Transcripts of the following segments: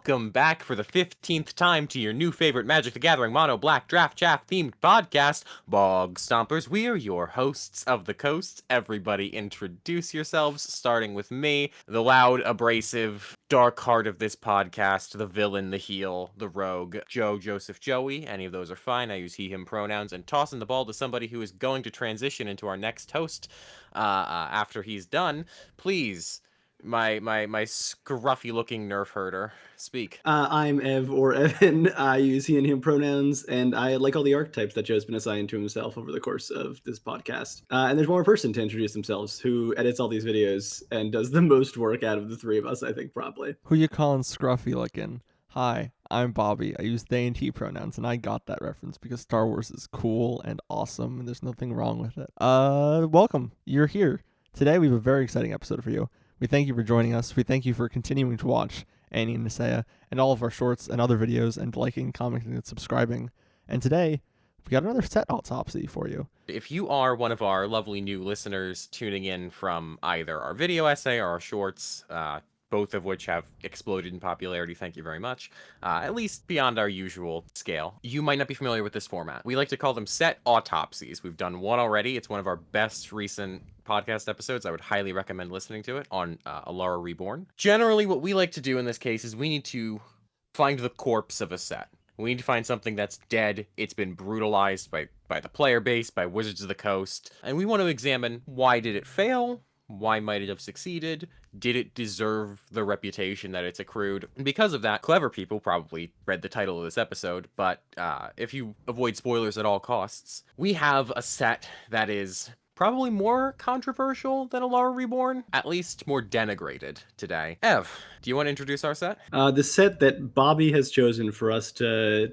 welcome back for the 15th time to your new favorite Magic the Gathering Mono Black Draft Chaff themed podcast, Bogstompers. We are your hosts of the coast. Everybody introduce yourselves, starting with me, the loud, abrasive, dark heart of this podcast, the villain, the heel, the rogue, Joe, Joseph, Joey. Any of those are fine. I use he, him pronouns, and tossing the ball to somebody who is going to transition into our next host after he's done. Please, my scruffy looking nerf herder, speak. I'm Ev or Evan. I use he and him pronouns, and I like all the archetypes that Joe's been assigned to himself over the course of this podcast. And there's one more person to introduce themselves who edits all these videos and does the most work out of the three of us, I think, probably. Who you calling scruffy looking? Hi, I'm Bobby. I use they and he pronouns, and I got that reference because Star Wars is cool and awesome, and there's nothing wrong with it. Welcome. You're here. Today we have a very exciting episode for you. We thank you for joining us. We thank you for continuing to watch Annie and Nisea and all of our shorts and other videos and liking, commenting, and subscribing. And today, we got another set autopsy for you. If you are one of our lovely new listeners tuning in from either our video essay or our shorts, both of which have exploded in popularity, thank you very much, at least beyond our usual scale, you might not be familiar with this format. We like to call them set autopsies. We've done one already. It's one of our best recent podcast episodes. I would highly recommend listening to it on Alara Reborn. Generally, what we like to do in this case is we need to find the corpse of a set. We need to find something that's dead. It's been brutalized by the player base, by Wizards of the Coast, and we want to examine why did it fail? Why might it have succeeded? Did it deserve the reputation that it's accrued? And because of that, clever people probably read the title of this episode, but if you avoid spoilers at all costs, we have a set that is probably more controversial than Alara Reborn, at least more denigrated today. Ev, do you want to introduce our set? The set that Bobby has chosen for us to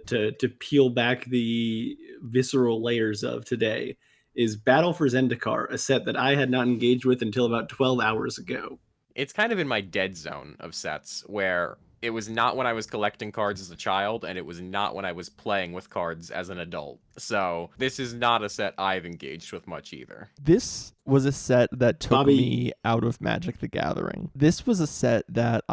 peel back the visceral layers of today is Battle for Zendikar, a set that I had not engaged with until about 12 hours ago. It's kind of in my dead zone of sets where it was not when I was collecting cards as a child, and it was not when I was playing with cards as an adult. So this is not a set I've engaged with much either. This was a set that took me out of Magic the Gathering. This was a set that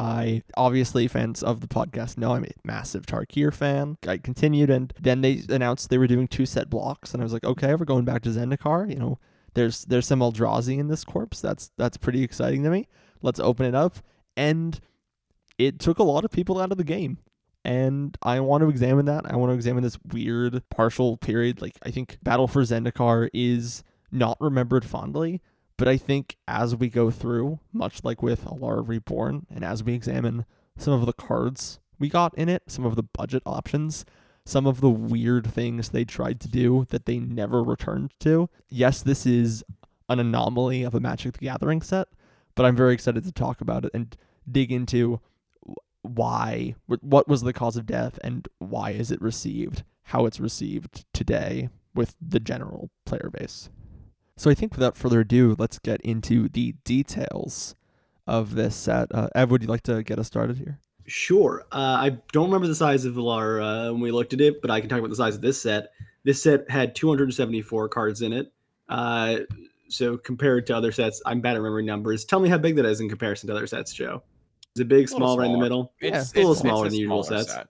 obviously fans of the podcast know I'm a massive Tarkir fan. I continued, and then they announced they were doing 2 set blocks, and I was like, okay, we're going back to Zendikar. You know, there's some Eldrazi in this corpse. That's pretty exciting to me. Let's open it up. And it took a lot of people out of the game, and I want to examine that. I want to examine this weird partial period. Like, I think Battle for Zendikar is not remembered fondly, but I think as we go through, much like with Alara Reborn, and as we examine some of the cards we got in it, some of the budget options, some of the weird things they tried to do that they never returned to. Yes, this is an anomaly of a Magic the Gathering set, but I'm very excited to talk about it and dig into what was the cause of death, and why is it received, how it's received today with the general player base. So I think without further ado, let's get into the details of this set. Ev, would you like to get us started here? Sure. I don't remember the size of Alara when we looked at it, but I can talk about the size of this set. This set had 274 cards in it. So compared to other sets, I'm bad at remembering numbers. Tell me how big that is in comparison to other sets, Joe. Is it big, small, right in the middle? It's a little smaller than the usual sets. Set.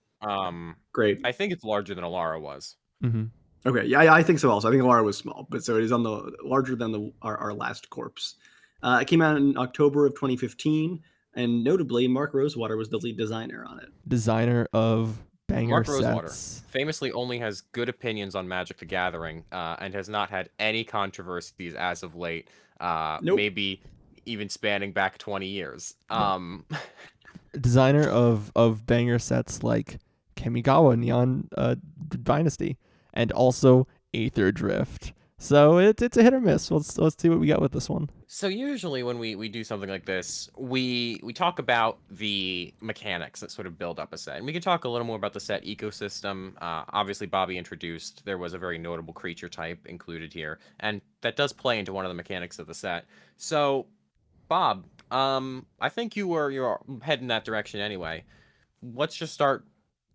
Great. I think it's larger than Alara was. Mm-hmm. Okay, yeah, I think so also. I think Alara was small, but so it is on the larger than our last corpse. It came out in October of 2015, and notably, Mark Rosewater was the lead designer on it. Designer of banger Mark sets. Rosewater famously only has good opinions on Magic the Gathering, and has not had any controversies as of late. Nope. Maybe even spanning back 20 years. Designer of banger sets like Kamigawa Neon Dynasty, and also Aether Drift. So it's a hit or miss. Let's see what we got with this one. So usually when we do something like this, we talk about the mechanics that sort of build up a set. And we can talk a little more about the set ecosystem. Obviously, Bobby introduced, there was a very notable creature type included here. And that does play into one of the mechanics of the set. So, Bob, I think you're heading that direction anyway. Let's just start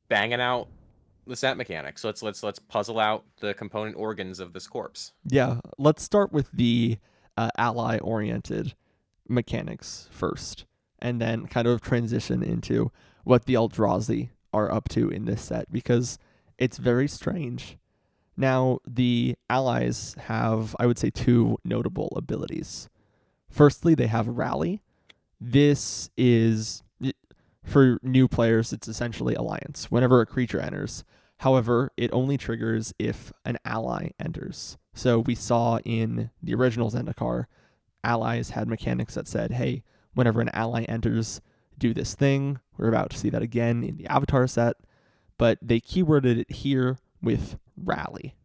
banging out the set mechanics. Let's puzzle out the component organs of this corpse. Yeah, let's start with the ally-oriented mechanics first, and then kind of transition into what the Eldrazi are up to in this set, because it's very strange. Now, the allies have, I would say, two notable abilities. Firstly, they have Rally. This is, for new players, it's essentially Alliance. Whenever a creature enters, however, it only triggers if an ally enters. So we saw in the original Zendikar, allies had mechanics that said, hey, whenever an ally enters, do this thing. We're about to see that again in the Avatar set, but they keyworded it here with Rally.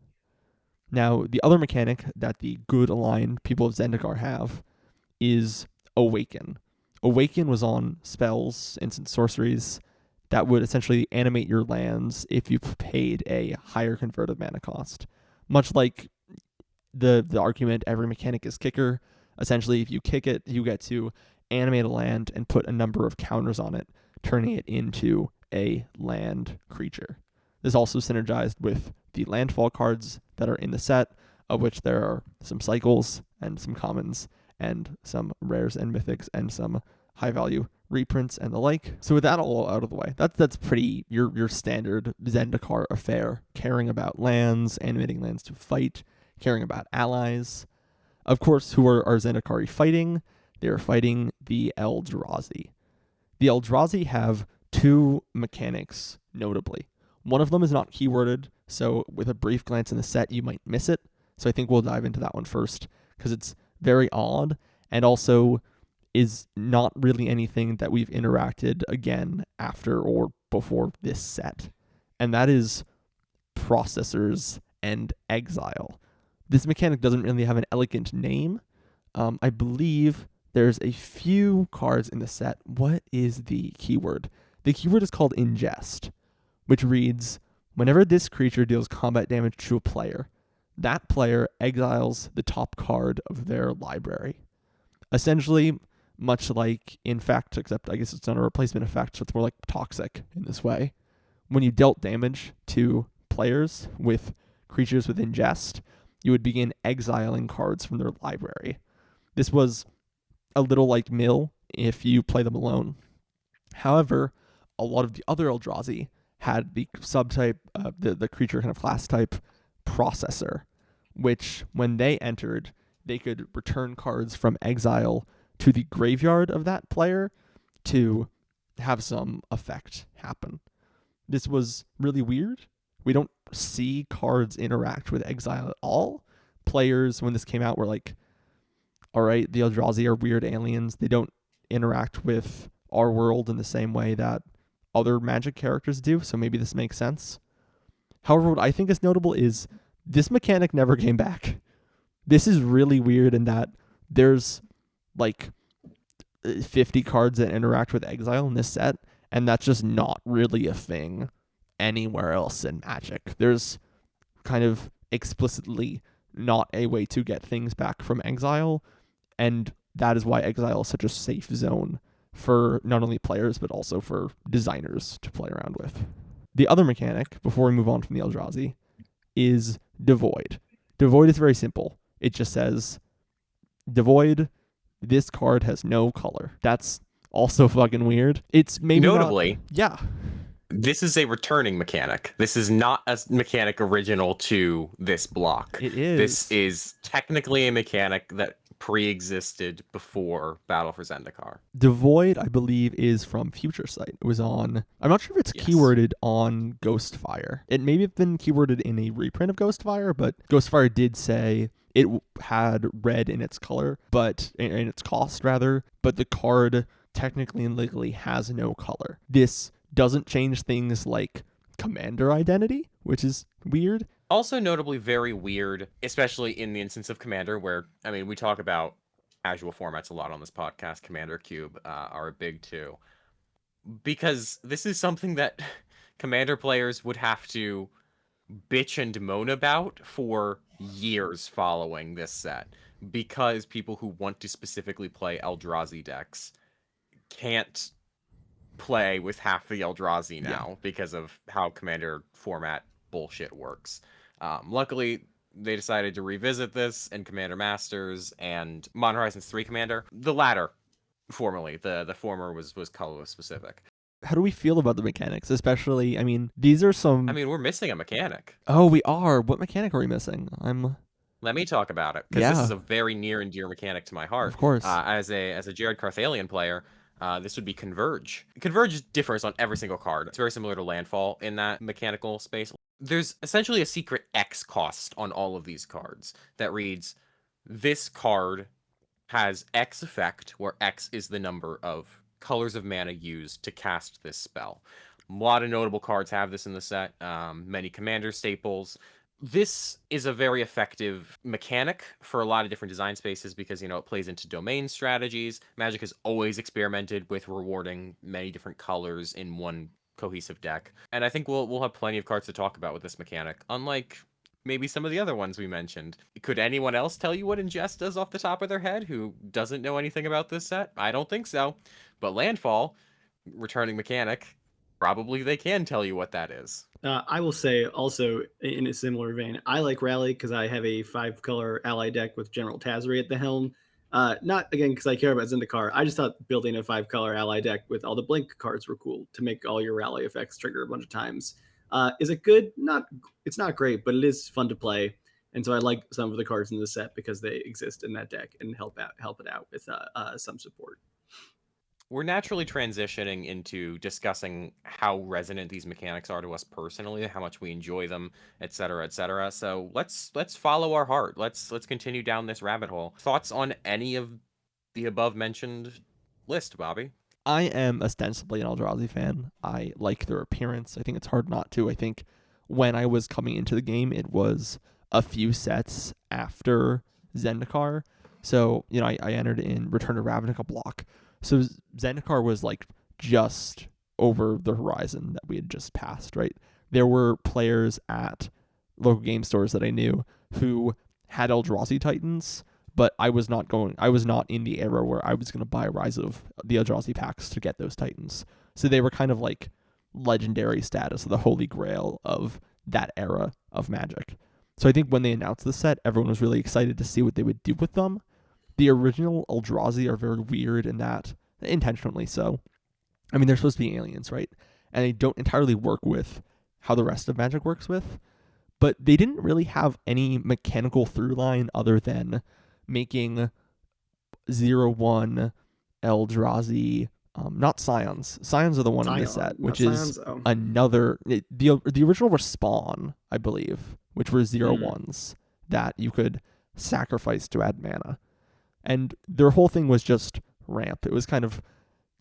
Now, the other mechanic that the good aligned people of Zendikar have is Awaken. Awaken was on spells, instant sorceries, that would essentially animate your lands if you paid a higher converted mana cost. Much like the argument, every mechanic is kicker. Essentially, if you kick it, you get to animate a land and put a number of counters on it, turning it into a land creature. This also synergized with the Landfall cards that are in the set, of which there are some cycles and some commons and some rares and mythics and some high value reprints and the like. So with that all out of the way, that's pretty your standard Zendikar affair, caring about lands, animating lands to fight, caring about allies. Of course, who are Zendikari fighting? They are fighting the Eldrazi. The Eldrazi have two mechanics, notably. One of them is not keyworded, so with a brief glance in the set, you might miss it. So I think we'll dive into that one first, because it's very odd, and also is not really anything that we've interacted again after or before this set. And that is Processors and Exile. This mechanic doesn't really have an elegant name. I believe there's a few cards in the set. What is the keyword? The keyword is called Ingest, which reads, whenever this creature deals combat damage to a player, that player exiles the top card of their library. Essentially, much like Infect, except I guess it's not a replacement effect, so it's more like Toxic in this way. When you dealt damage to players with creatures with Ingest, you would begin exiling cards from their library. This was a little like Mill if you play them alone. However, a lot of the other Eldrazi had the subtype, the creature kind of class type Processor, which when they entered, they could return cards from exile to the graveyard of that player to have some effect happen. This was really weird. We don't see cards interact with exile at all. Players, when this came out, were like, all right, the Eldrazi are weird aliens. They don't interact with our world in the same way that other Magic characters do, so maybe this makes sense. However, what I think is notable is this mechanic never came back. This is really weird in that there's like 50 cards that interact with exile in this set, and that's just not really a thing anywhere else in Magic. There's kind of explicitly not a way to get things back from exile, and that is why exile is such a safe zone for not only players but also for designers to play around with. The other mechanic, before we move on from the Eldrazi, is Devoid. Devoid is very simple. It just says, Devoid, this card has no color. That's also fucking weird. It's maybe notably, yeah. This is a returning mechanic. This is not a mechanic original to this block. It is. This is technically a mechanic that pre-existed before Battle for Zendikar. Devoid, I believe, is from Future Sight. It was on, I'm not sure if it's keyworded on Ghostfire. It may have been keyworded in a reprint of Ghostfire, but Ghostfire did say it had red in its color, but in its cost rather, but the card technically and legally has no color. This doesn't change things like commander identity, which is weird. Also notably very weird, especially in the instance of Commander, where, I mean, we talk about casual formats a lot on this podcast. Commander Cube are a big two. Because this is something that Commander players would have to bitch and moan about for years following this set. Because people who want to specifically play Eldrazi decks can't play with half the Eldrazi now because of how Commander format bullshit works. Luckily, they decided to revisit this in Commander Masters and Modern Horizons 3 Commander. The latter, formerly. The former was colorless specific. how do we feel about the mechanics? Especially, I mean, these are some. I mean, we're missing a mechanic. Oh, we are. What mechanic are we missing? Let me talk about it, because this Yeah, is a very near and dear mechanic to my heart. of course. As a Jared Carthalion player, this would be Converge. Converge differs on every single card. It's very similar to Landfall in that mechanical space. There's essentially a secret X cost on all of these cards that reads, this card has X effect, where X is the number of colors of mana used to cast this spell. A lot of notable cards have this in the set, many commander staples. This is a very effective mechanic for a lot of different design spaces because, it plays into domain strategies. Magic has always experimented with rewarding many different colors in one cohesive deck. And I think we'll have plenty of cards to talk about with this mechanic, unlike maybe some of the other ones we mentioned. Could anyone else tell you what Ingest does off the top of their head who doesn't know anything about this set? I don't think so. But Landfall, returning mechanic, probably they can tell you what that is. I will say also in a similar vein, I like Rally because I have a 5-color ally deck with General Tazri at the helm. Not again because I care about Zendikar. I just thought building a 5-color ally deck with all the blink cards were cool to make all your Rally effects trigger a bunch of times. Is it good? It's not great, but it is fun to play. And so I like some of the cards in the set because they exist in that deck and help it out with some support. We're naturally transitioning into discussing how resonant these mechanics are to us personally, how much we enjoy them, et cetera, et cetera. So let's follow our heart. Let's continue down this rabbit hole. Thoughts on any of the above mentioned list, Bobby? I am ostensibly an Eldrazi fan. I like their appearance. I think it's hard not to. I think when I was coming into the game, it was a few sets after Zendikar. So, I entered in Return to Ravnica block. So Zendikar was like just over the horizon that we had just passed, right? There were players at local game stores that I knew who had Eldrazi Titans, but I was not in the era where I was going to buy Rise of the Eldrazi packs to get those Titans. So they were kind of like legendary status, the holy grail of that era of Magic. So I think when they announced the set, everyone was really excited to see what they would do with them. The original Eldrazi are very weird in that, intentionally so. I mean, they're supposed to be aliens, right? And they don't entirely work with how the rest of Magic works with. But they didn't really have any mechanical through line other than making 0/1 Eldrazi, not Scions. Scions are the one in this set, which is another. The original were Spawn, I believe, which were 0/1s that you could sacrifice to add mana. And their whole thing was just ramp. It was kind of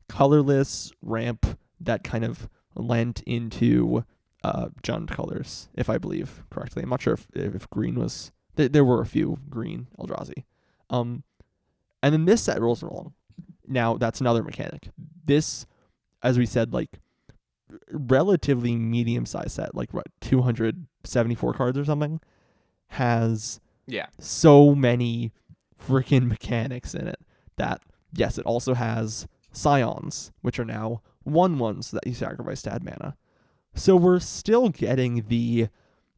colorless ramp that kind of lent into Jund colors, if I believe correctly. I'm not sure if green was... There were a few green Eldrazi. And then this set rolls along. Now, that's another mechanic. This, as we said, like, relatively medium-sized set, like, 274 cards or something, has so many freaking mechanics in it that, yes, it also has Scions, which are now 1/1s that you sacrifice to add mana. So we're still getting the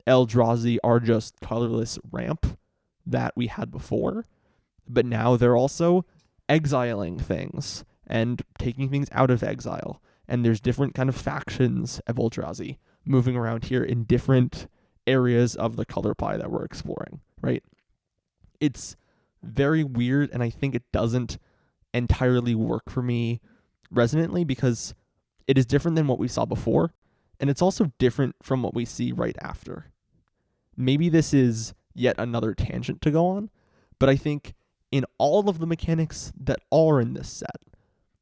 Eldrazi are just colorless ramp that we had before, but now they're also exiling things and taking things out of exile. And there's different kind of factions of Eldrazi moving around here in different areas of the color pie that we're exploring, right? It's very weird, and I think it doesn't entirely work for me resonantly because it is different than what we saw before, and it's also different from what we see right after. Maybe this is yet another tangent to go on, but I think in all of the mechanics that are in this set,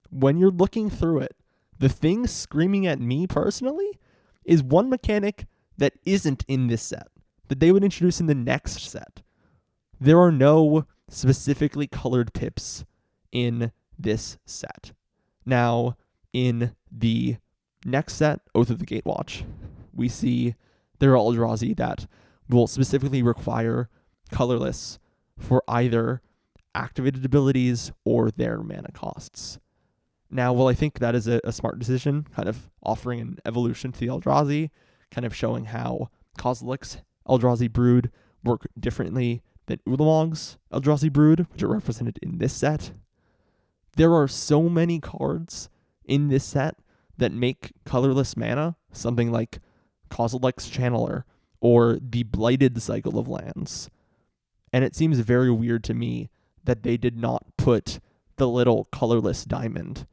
when you're looking through it, the thing screaming at me personally is one mechanic that isn't in this set, that they would introduce in the next set. There are no specifically colored pips in this set. Now, in the next set, Oath of the Gatewatch, we see there are Eldrazi that will specifically require colorless for either activated abilities or their mana costs. Now, while I think that is a smart decision, kind of offering an evolution to the Eldrazi, kind of showing how Kozilek's Eldrazi Brood work differently than Ulamog's Eldrazi Brood, which are represented in this set. There are so many cards in this set that make colorless mana something like Kozilek's Channeler or the Blighted Cycle of Lands. And it seems very weird to me that they did not put the little colorless diamond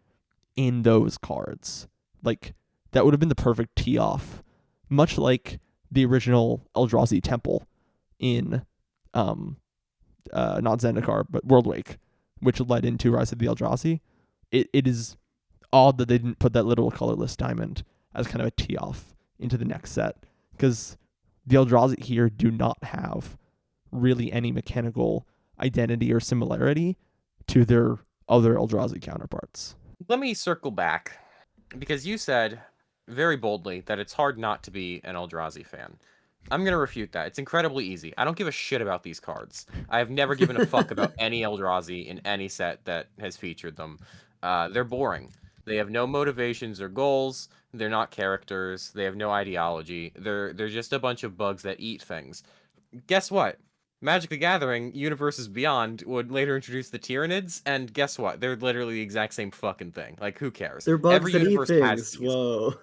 in those cards. Like, that would have been the perfect tee-off. Much like the original Eldrazi Temple in, not Zendikar, but Worldwake, which led into Rise of the Eldrazi. It is odd that they didn't put that little colorless diamond as kind of a tee-off into the next set, because the Eldrazi here do not have really any mechanical identity or similarity to their other Eldrazi counterparts. Let me circle back, because you said very boldly that it's hard not to be an Eldrazi fan. I'm going to refute that. It's incredibly easy. I don't give a shit about these cards. I have never given a fuck about any Eldrazi in any set that has featured them. They're boring. They have no motivations or goals. They're not characters. They have no ideology. They're just a bunch of bugs that eat things. Guess what? Magic the Gathering, Universes Beyond, would later introduce the Tyranids, and guess what? They're literally the exact same fucking thing. Like, who cares? They're bugs Every that eat universe has things. these. Whoa.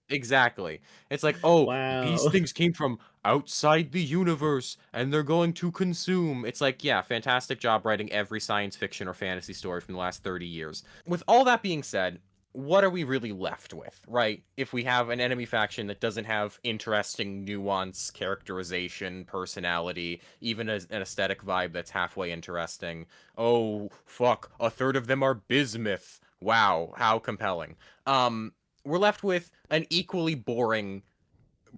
Exactly. It's like, oh, these Wow. things came from outside the universe, and they're going to consume. It's like, yeah, fantastic job writing every science fiction or fantasy story from the last 30 years. With all that being said, what are we really left with, right? If we have an enemy faction that doesn't have interesting nuance, characterization, personality, even an aesthetic vibe that's halfway interesting. Oh, fuck, a third of them are bismuth. Wow, how compelling. We're left with an equally boring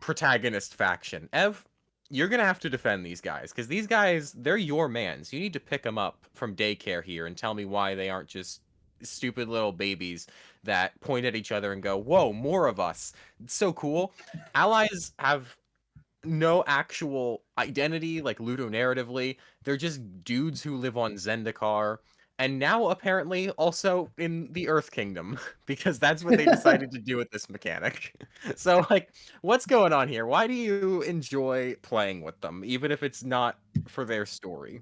protagonist faction. Ev, you're gonna have to defend these guys, because these guys, they're your mans. You need to pick them up from daycare here and tell me why they aren't just stupid little babies that point at each other and go, whoa, more of us. It's so cool. Allies have no actual identity, like ludonarratively. They're just dudes who live on Zendikar, and now apparently also in the Earth Kingdom, because that's what they decided to do with this mechanic. So, like, what's going on here? Why do you enjoy playing with them, even if it's not for their story?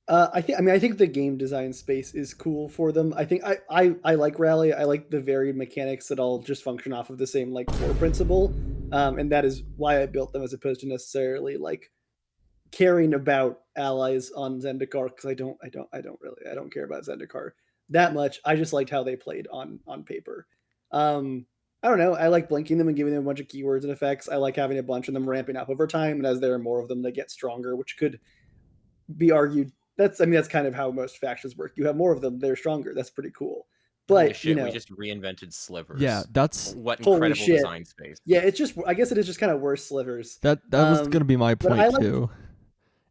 I think the game design space is cool for them. I think I like Rally. I like the varied mechanics that all just function off of the same like core principle, and that is why I built them as opposed to necessarily like caring about allies on Zendikar, because I don't care about Zendikar that much. I just liked how they played on paper. I don't know. I like blinking them and giving them a bunch of keywords and effects. I like having a bunch of them ramping up over time, and as there are more of them, they get stronger, which could be argued. That's kind of how most factions work. You have more of them, they're stronger. That's pretty cool. Holy But shit, we just reinvented slivers. Yeah, that's what Holy incredible shit. design space. yeah, it's just I guess it is just kind of worse slivers. that was gonna be my but I point like- too.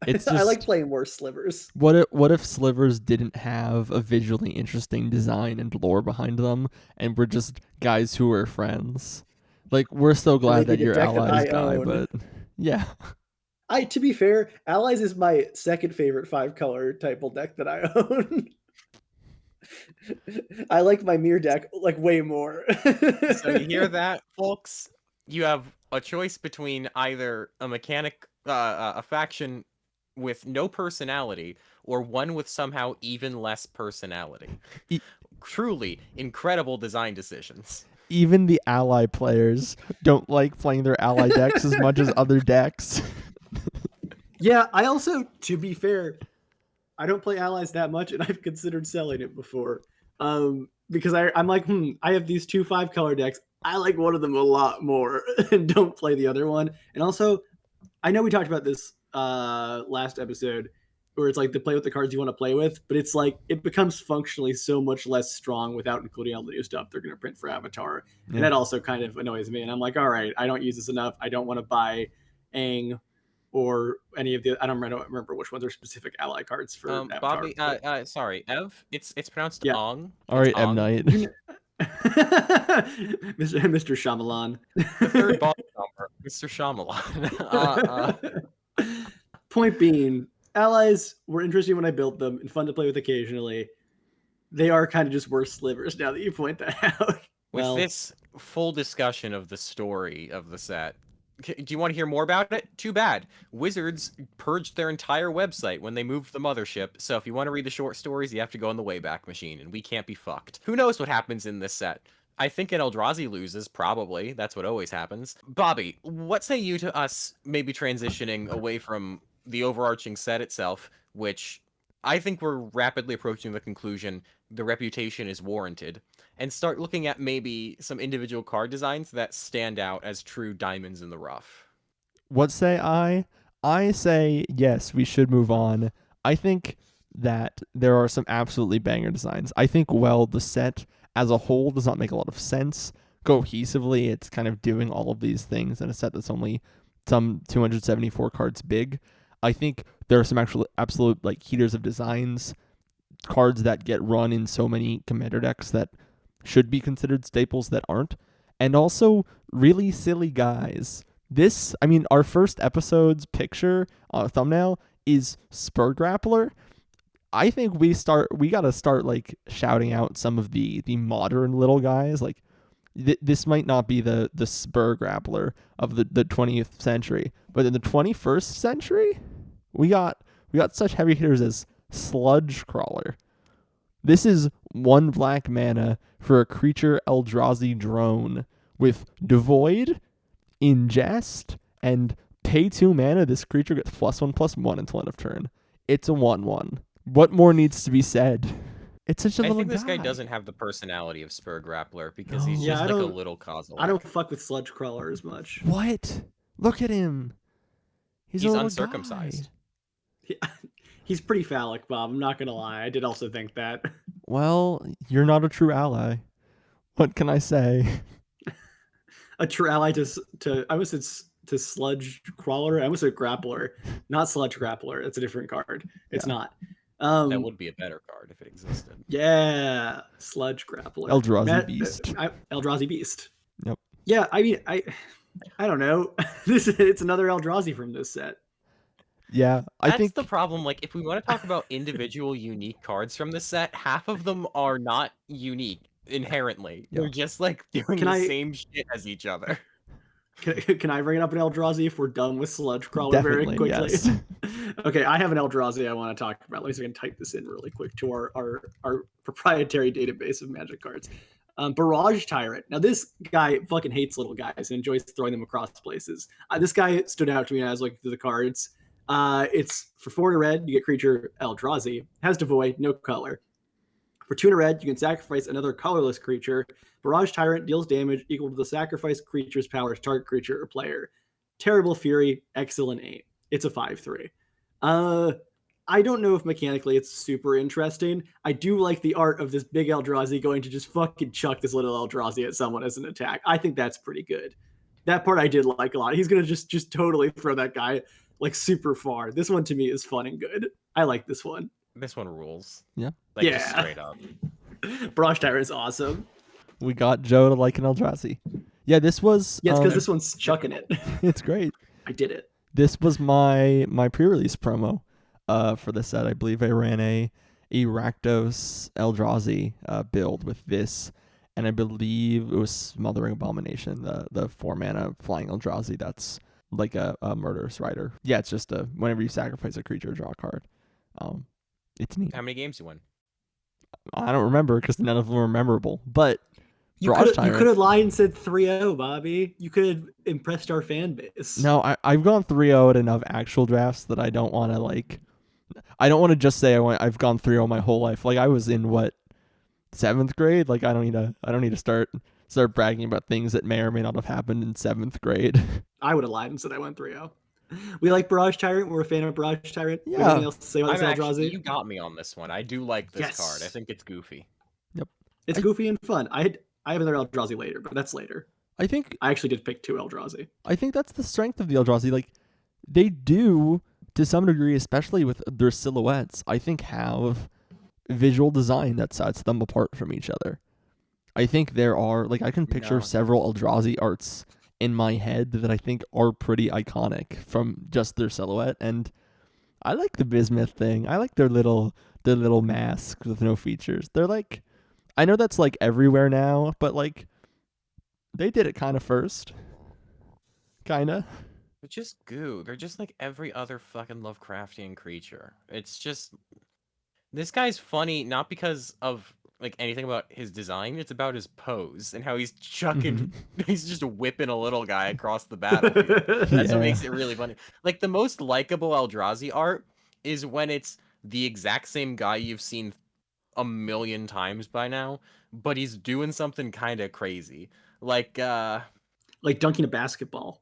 It's just I like playing worse slivers. what if slivers didn't have a visually interesting design and lore behind them, and we're just guys who are friends? Like, we're so glad that making a your deck that allies I die, own. but yeah. To be fair, Allies is my second favorite 5-color type deck that I own. I like my mirror deck like way more. So you hear that, folks? You have a choice between either a mechanic, a faction with no personality, or one with somehow even less personality. Truly incredible design decisions. Even the ally players don't like playing their ally decks as much as other decks. Yeah, I also, to be fair, I don't play Allies that much, and I've considered selling it before. Because I'm like, I have these 2 5-color decks. I like one of them a lot more, and don't play the other one. And also, I know we talked about this last episode, where it's like to play with the cards you want to play with, but it's like it becomes functionally so much less strong without including all the new stuff they're going to print for Avatar. Yeah. And that also kind of annoys me. And I'm like, all right, I don't use this enough. I don't want to buy Aang or any of the, I don't remember which ones are specific ally cards for Avatar. Bobby, sorry, Ev, it's pronounced Yeah. Ong. All right, It's M. Ong. Night. Mr. Shyamalan. The third Bogstomper, Mr. Shyamalan. Point being, allies were interesting when I built them and fun to play with occasionally. They are kind of just worse slivers now that you point that out. With this full discussion of the story of the set, do you want to hear more about it? Too bad. Wizards purged their entire website when they moved the mothership, so if you want to read the short stories, you have to go on the Wayback Machine, and we can't be fucked. Who knows what happens in this set? I think an Eldrazi loses, probably. That's what always happens. Bobby, what say you to us maybe transitioning away from the overarching set itself, which I think we're rapidly approaching the conclusion the reputation is warranted, and start looking at maybe some individual card designs that stand out as true diamonds in the rough? What say I? I say yes, we should move on. I think that there are some absolutely banger designs. I think, well, the set as a whole does not make a lot of sense. Cohesively, it's kind of doing all of these things in a set that's only some 274 cards big. I think there are some actual absolute like heaters of designs, cards that get run in so many commander decks that should be considered staples that aren't, and also really silly guys. This, I mean, our first episode's picture thumbnail is Spur Grappler. I think we gotta start like shouting out some of the modern little guys. Like this might not be the Spur Grappler of the 20th century, but in the 21st century, we got such heavy hitters as Sludge Crawler. This is 1 black mana for a creature Eldrazi drone with Devoid, Ingest, and pay 2 mana. This creature gets +1/+1 until end of turn. It's a 1/1. What more needs to be said? It's such a little I think this guy guy doesn't have the personality of Spur Grappler because No. he's Yeah, just I like a don't- little Kozilek. I don't fuck with Sludge Crawler as much. What? Look at him. He's a little uncircumcised. guy. He's pretty phallic, Bob. I'm not gonna lie. I did also think that. Well, you're not a true ally. What can I say? A true ally to I almost said to Sludge Crawler. I almost said Grappler, not Sludge Grappler. It's a different card. It's Yeah. not. That would be a better card if it existed. Yeah, Sludge Grappler. Eldrazi Beast. Eldrazi Beast. Yep. Yeah, I mean, I don't know. It's another Eldrazi from this set. Yeah, That's I think the problem. Like, if we want to talk about individual unique cards from the set, half of them are not unique inherently. Yeah. They're just like doing Can the I- same shit as each other. Can I bring up an Eldrazi if we're done with Sludge Crawler definitely very quickly? yes. Okay, I have an Eldrazi I want to talk about. Let me see if I can type this in really quick to our proprietary database of Magic cards. Barrage Tyrant. Now this guy fucking hates little guys and enjoys throwing them across places. This guy stood out to me as I was looking through the cards. It's for 4 and a red, you get creature Eldrazi. Has Devoid, no color. For 2 and a red, you can sacrifice another colorless creature. Barrage Tyrant deals damage equal to the sacrificed creature's power to target creature or player. Terrible Fury, excellent 8. It's a 5/3. I don't know if mechanically it's super interesting. I do like the art of this big Eldrazi going to just fucking chuck this little Eldrazi at someone as an attack. I think that's pretty good. That part I did like a lot. He's gonna just totally throw that guy like super far. This one to me is fun and good. I like this one. This one rules. Yeah. Like, Yeah. just straight up. Barrage Tyrant is awesome. We got Joe to like an Eldrazi. Yeah, this was Yeah, it's because this one's chucking it. it's great. I did it. This was my pre-release promo for the set. I believe I ran a Rakdos Eldrazi build with this, and I believe it was Smothering Abomination, the 4 mana flying Eldrazi that's like a Murderous Rider. Yeah, it's just whenever you sacrifice a creature, draw a card. It's neat. How many games you win? I don't remember because none of them were memorable, but You Barrage could Tyrant. have lied and said 3-0, Bobby. You could have impressed our fan base. No, I've gone 3-0 at enough actual drafts that I don't want to I don't want to just say I've gone 3-0 my whole life. Like I was in 7th grade. Like I don't need to start bragging about things that may or may not have happened in 7th grade. I would have lied and said I went 3-0. We like Barrage Tyrant. We're a fan of Barrage Tyrant. Yeah. Anything else to say about this Actually, Eldrazi? you got me on this one. I do like this Yes. card. I think it's goofy. It's goofy and fun. I have another Eldrazi later, but that's later. I think I actually did pick 2 Eldrazi. that's the strength of the Eldrazi. Like they do to some degree, especially with their silhouettes, I think have visual design that sets them apart from each other. I think there are I can picture No. several Eldrazi arts in my head that I think are pretty iconic from just their silhouette, and I like the bismuth thing. I like their little mask with no features. They're I know that's everywhere now, but they did it kind of first. Kinda. They're just goo. They're just like every other fucking Lovecraftian creature. It's just... This guy's funny not because of like anything about his design, it's about his pose and how he's chucking, he's just whipping a little guy across the battlefield. That's what makes it really funny. Like the most likable Eldrazi art is when it's the exact same guy you've seen a million times by now, but he's doing something kind of crazy. Like dunking a basketball.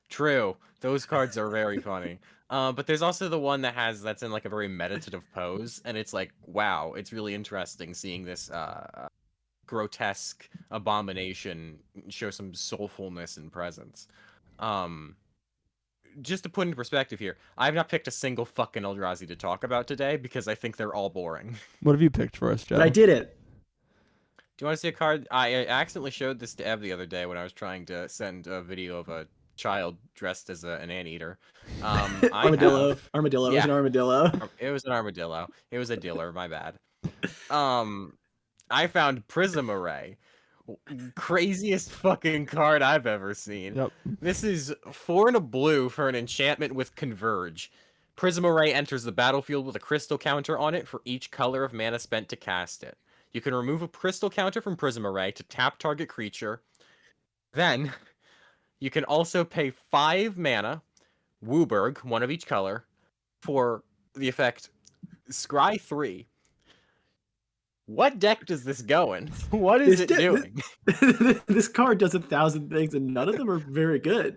True. Those cards are very funny. But there's also the one that's in like a very meditative pose, and it's like, wow, it's really interesting seeing this grotesque abomination show some soulfulness and presence. Just to put in perspective here, I have not picked a single fucking Eldrazi to talk about today because I think they're all boring. What have you picked for us, Joe? But I did it. Do you want to see a card? I accidentally showed this to Ev the other day when I was trying to send a video of a child dressed as an anteater. Armadillo. Armadillo. Yeah. It was an armadillo. It was an armadillo. It was a dealer. My bad. I found Prism Array. Craziest fucking card I've ever seen. Yep. This is 4 and a blue for an enchantment with Converge. Prism Array enters the battlefield with a crystal counter on it for each color of mana spent to cast it. You can remove a crystal counter from Prism Array to tap target creature. Then, you can also pay 5 mana, Wooburg, one of each color, for the effect Scry 3. What deck does this go in? What is it doing? This card does 1,000 things, and none of them are very good.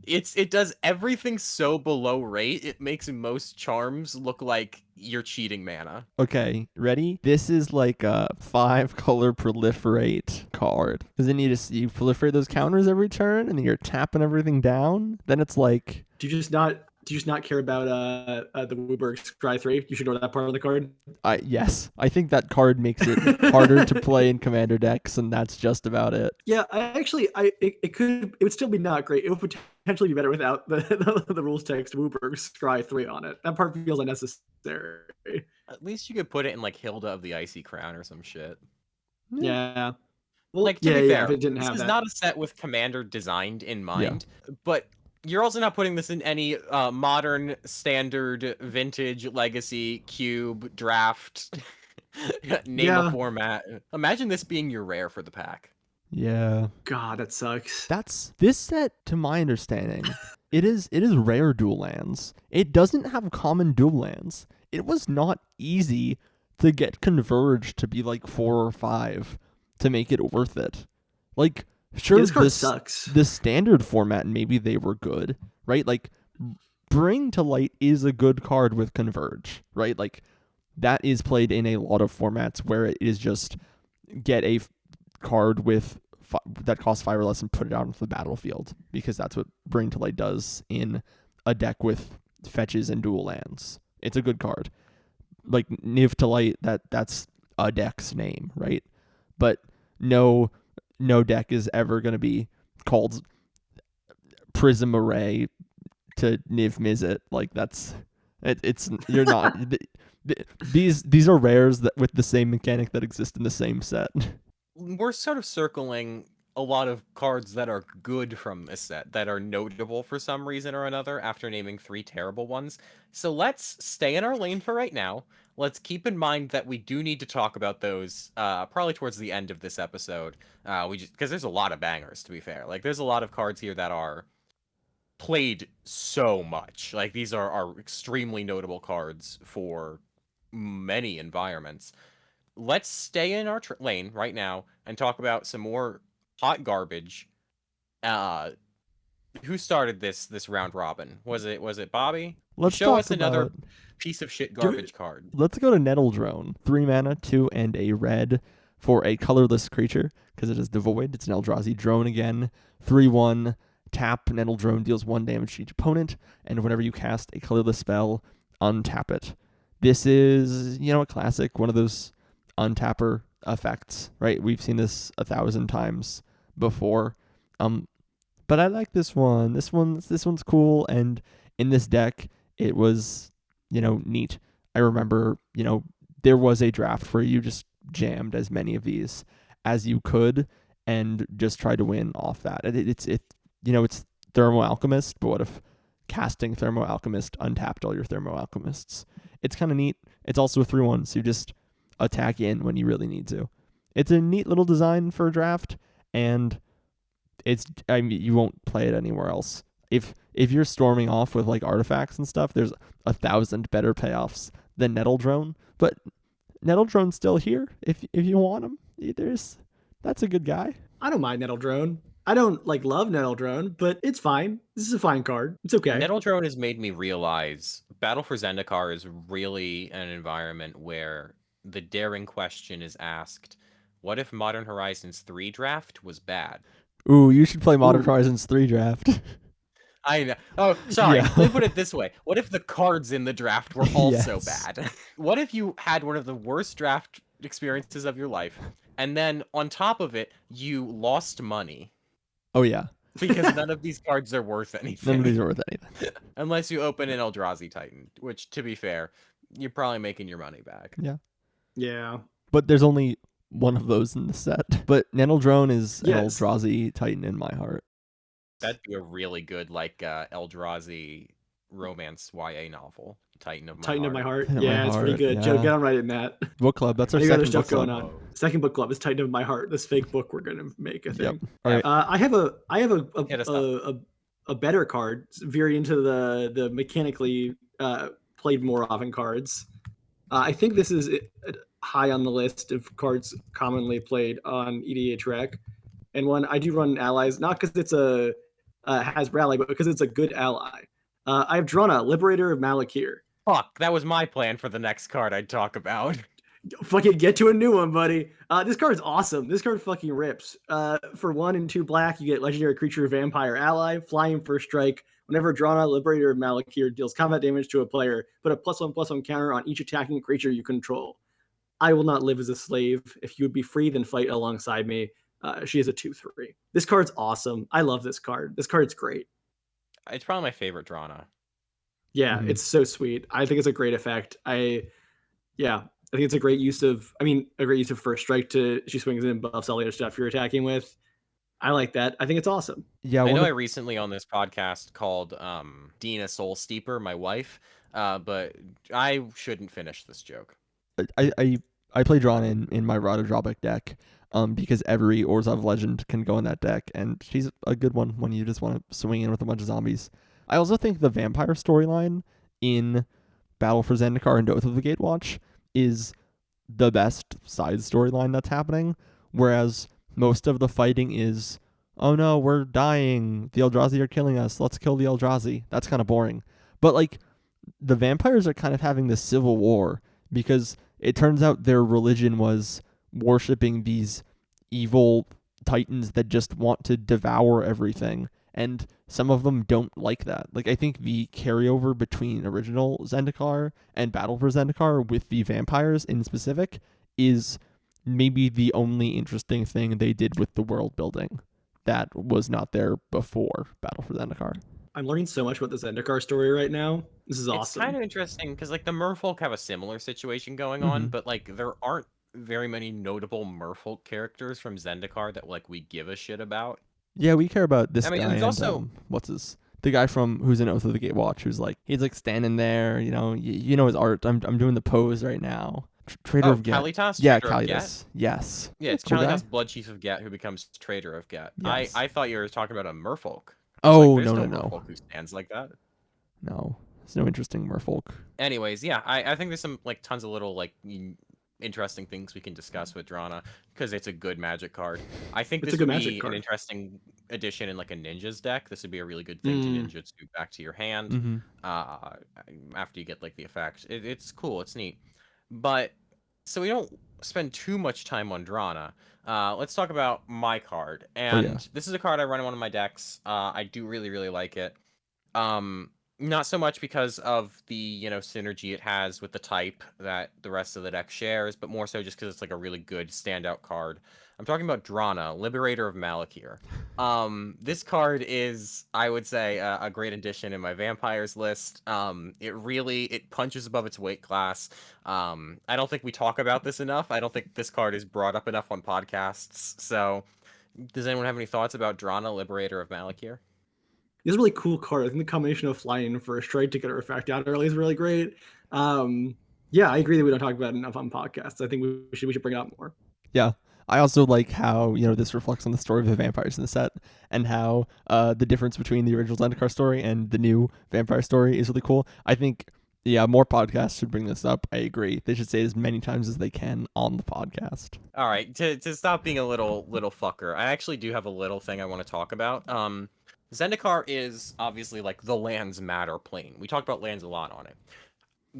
It does everything so below rate, it makes most charms look like you're cheating mana. Okay, ready? This is like a 5-color proliferate card. Because then you proliferate those counters every turn, and then you're tapping everything down. Then it's like... Do you just not care about the Wooburg Scry 3? You should know that part of the card. Yes. I think that card makes it harder to play in commander decks, and that's just about it. Yeah, it would still be not great. It would potentially be better without the rules text Wooburg Scry 3 on it. That part feels unnecessary. At least you could put it in like Hilda of the Icy Crown or some shit. Yeah. Well, like to be fair, it didn't this have is that. Not a set with commander designed in mind, but you're also not putting this in any modern, standard, vintage, legacy, cube, draft, a format. Imagine this being your rare for the pack. Yeah. God, that sucks. This set, to my understanding, it is rare dual lands. It doesn't have common dual lands. It was not easy to get Converge to be like 4 or 5 to make it worth it. Like, sure, this card sucks. The standard format, maybe they were good, right? Like, Bring to Light is a good card with Converge, right? Like, that is played in a lot of formats where it is just get a card with that costs 5 or less and put it out into the battlefield, because that's what Bring to Light does in a deck with fetches and dual lands. It's a good card. Like, Niv to Light, that's a deck's name, right? But no deck is ever going to be called Prism Array to Niv Mizzet. Like, it's you're not. These are rares that with the same mechanic that exist in the same set. We're sort of circling a lot of cards that are good from this set that are notable for some reason or another after naming 3 terrible ones. So let's stay in our lane for right now. Let's keep in mind that we do need to talk about those probably towards the end of this episode. Because there's a lot of bangers, to be fair. Like, there's a lot of cards here that are played so much. Like, these are extremely notable cards for many environments. Let's stay in our lane right now and talk about some more hot garbage. Who started this round robin? Was it Bobby? Let's show us another piece of shit garbage card. Let's go to Nettle Drone. 3 mana, 2 and a red for a colorless creature because it is devoid. It's an Eldrazi drone again. 3/1. Tap Nettle Drone, deals 1 damage to each opponent, and whenever you cast a colorless spell, untap it. This is, a classic, one of those untapper effects, right? We've seen this 1,000 times before. But I like this one. This one's cool, and in this deck, it was, neat. I remember, there was a draft where you just jammed as many of these as you could and just tried to win off that. It's Thermo Alchemist, but what if casting Thermo Alchemist untapped all your Thermo Alchemists? It's kind of neat. It's also a 3/1, so you just attack in when you really need to. It's a neat little design for a draft, and you won't play it anywhere else. If you're storming off with like artifacts and stuff, there's 1,000 better payoffs than Nettle Drone. But Nettle Drone's still here if you want him. That's a good guy. I don't mind Nettle Drone. I don't love Nettle Drone, but it's fine. This is a fine card. It's okay. Nettle Drone has made me realize Battle for Zendikar is really an environment where the daring question is asked, what if Modern Horizons 3 draft was bad? Ooh, you should play Modern Horizons 3 draft. I know. Oh, sorry. Yeah. Let me put it this way. What if the cards in the draft were also bad? What if you had one of the worst draft experiences of your life, and then on top of it, you lost money? Oh, yeah. Because none of these cards are worth anything. None of these are worth anything. Unless you open an Eldrazi Titan, which, to be fair, you're probably making your money back. Yeah. Yeah. But there's only one of those in the set. But Nettle Drone is an Eldrazi Titan in my heart. That'd be a really good, Eldrazi romance YA novel. Titan of My Heart. Yeah, it's pretty good. Yeah. Joe, get on writing that. Book club. That's our second second book club. Going on. Second book club is Titan of My Heart. This fake book we're gonna make, I think. Yep. All right. I have a better card, veering into the mechanically played more often cards. I think this is high on the list of cards commonly played on EDH Rec, and one I do run allies, not because it's a has rally, but because it's a good ally. I have Drana, Liberator of Malakir. Fuck, that was my plan for the next card I'd talk about. Fucking get to a new one, buddy. This card's awesome. This card fucking rips. For 1 and 2 black, you get Legendary Creature Vampire Ally, flying first strike. Whenever Drana, Liberator of Malakir, deals combat damage to a player, put a +1/+1 counter on each attacking creature you control. I will not live as a slave. If you would be free, then fight alongside me. She is a 2/3. This card's awesome. I love this card. This card's great. It's probably my favorite Drana. Yeah, It's so sweet. I think it's a great effect. I think it's a great use of first strike she swings in and buffs all the other stuff you're attacking with. I like that. I think it's awesome. Yeah, I know I recently on this podcast called Dina Soul Steeper my wife, but I shouldn't finish this joke. I play Drana in my Rada drawback deck because every Orzhov legend can go in that deck, and she's a good one when you just want to swing in with a bunch of zombies. I also think the vampire storyline in Battle for Zendikar and Oath of the Gatewatch is the best side storyline that's happening, whereas most of the fighting is, oh no, we're dying, the Eldrazi are killing us, let's kill the Eldrazi. That's kind of boring. But the vampires are kind of having this civil war because it turns out their religion was worshipping these evil titans that just want to devour everything, and some of them don't like that. I think the carryover between original Zendikar and Battle for Zendikar with the vampires in specific is maybe the only interesting thing they did with the world building that was not there before Battle for Zendikar. I'm learning so much about the Zendikar story right now. This is awesome. It's kind of interesting because the merfolk have a similar situation going on, but there aren't very many notable merfolk characters from Zendikar that we give a shit about. Yeah, we care about this guy. There's also the guy from who's in Oath of the Gatewatch, who's he's standing there, you know his art. I'm doing the pose right now. Trader of Get. Kalitas? Yeah, Kalitas. Yes. Yeah, it's cool Kalitas, Blood Chief of Get, who becomes Trader of Get. Yes. I thought you were talking about a merfolk. Oh, no. Merfolk who stands like that. No, there's no interesting merfolk. Anyways, yeah, I think there's some tons of little interesting things we can discuss with Drana because it's a good Magic card. I think this would be an interesting addition in a Ninja's deck. This would be a really good thing to Ninjutsu back to your hand after you get the effect. It's cool. It's neat. But so we don't spend too much time on Drana. Let's talk about my card. And this is a card I run in one of my decks. I do really, really like it. Not so much because of the, synergy it has with the type that the rest of the deck shares, but more so just because it's a really good standout card. I'm talking about Drana, Liberator of Malakir. This card is, I would say, a great addition in my vampires list. It punches above its weight class. I don't think we talk about this enough. I don't think this card is brought up enough on podcasts. So, does anyone have any thoughts about Drana, Liberator of Malakir? It's a really cool card. I think the combination of flying for a strike to get a effect out early is really great. Yeah, I agree that we don't talk about it enough on podcasts. I think we should bring it up more. Yeah. I also like how, this reflects on the story of the vampires in the set, and how the difference between the original Zendikar story and the new vampire story is really cool. I think, yeah, more podcasts should bring this up. I agree. They should say it as many times as they can on the podcast. All right, to stop being a little fucker, I actually do have a little thing I want to talk about. Zendikar is obviously like the lands matter plane. We talk about lands a lot on it.